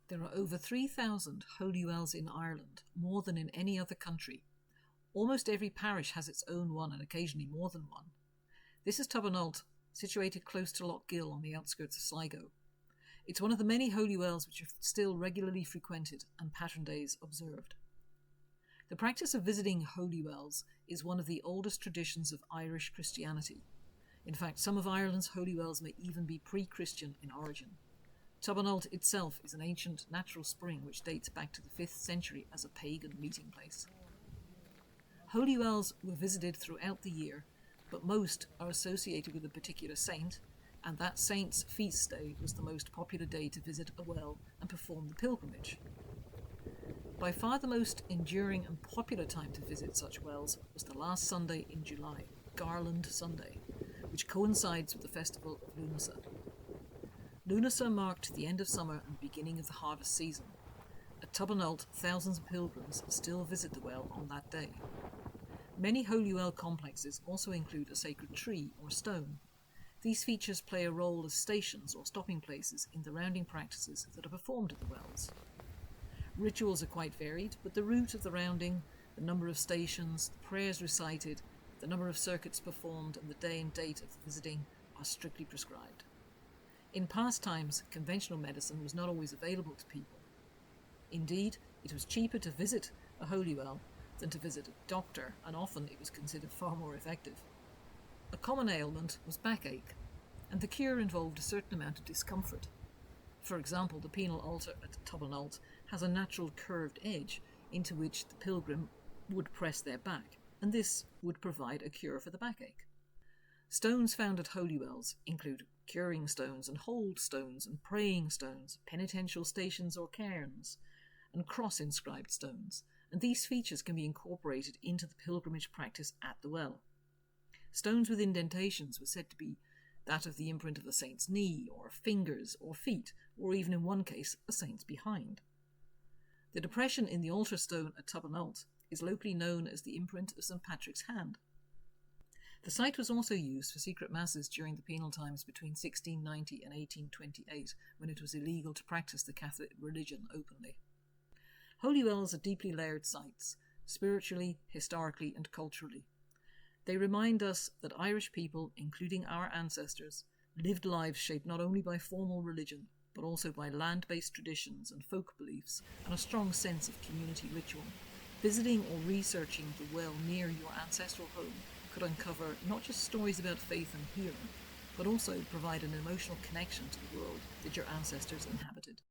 There are over 3,000 holy wells in Ireland, more than in any other country. Almost every parish has its own one and occasionally more than one. This is Tobernalt, situated close to Lough Gill on the outskirts of Sligo. It's one of the many holy wells which are still regularly frequented and Patron Days observed. The practice of visiting holy wells is one of the oldest traditions of Irish Christianity. In fact, some of Ireland's holy wells may even be pre-Christian in origin. Tobernalt itself is an ancient natural spring which dates back to the 5th century as a pagan meeting place. Holy wells were visited throughout the year, but most are associated with a particular saint, and that saint's feast day was the most popular day to visit a well and perform the pilgrimage. By far the most enduring and popular time to visit such wells was the last Sunday in July, Garland Sunday, which coincides with the festival of Lunasa. Lunasa marked the end of summer and beginning of the harvest season. At Tobernalt, thousands of pilgrims still visit the well on that day. Many holy well complexes also include a sacred tree or stone. These features play a role as stations or stopping places in the rounding practices that are performed at the wells. Rituals are quite varied, but the route of the rounding, the number of stations, the prayers recited, the number of circuits performed, and the day and date of the visiting are strictly prescribed. In past times, conventional medicine was not always available to people. Indeed, it was cheaper to visit a holy well than to visit a doctor, and often it was considered far more effective. A common ailment was backache, and the cure involved a certain amount of discomfort. For example, the penal altar at Tobernalt has a natural curved edge into which the pilgrim would press their back, and this would provide a cure for the backache. Stones found at holy wells include curing stones and hold stones and praying stones, penitential stations or cairns, and cross-inscribed stones, and these features can be incorporated into the pilgrimage practice at the well. Stones with indentations were said to be that of the imprint of a saint's knee, or fingers, or feet, or even in one case, a saint's behind. The depression in the altar stone at Tobernalt is locally known as the imprint of St. Patrick's hand. The site was also used for secret masses during the penal times between 1690 and 1828, when it was illegal to practice the Catholic religion openly. Holy wells are deeply layered sites, spiritually, historically, and culturally. They remind us that Irish people, including our ancestors, lived lives shaped not only by formal religion, but also by land-based traditions and folk beliefs, and a strong sense of community ritual. Visiting or researching the well near your ancestral home could uncover not just stories about faith and healing, but also provide an emotional connection to the world that your ancestors inhabited.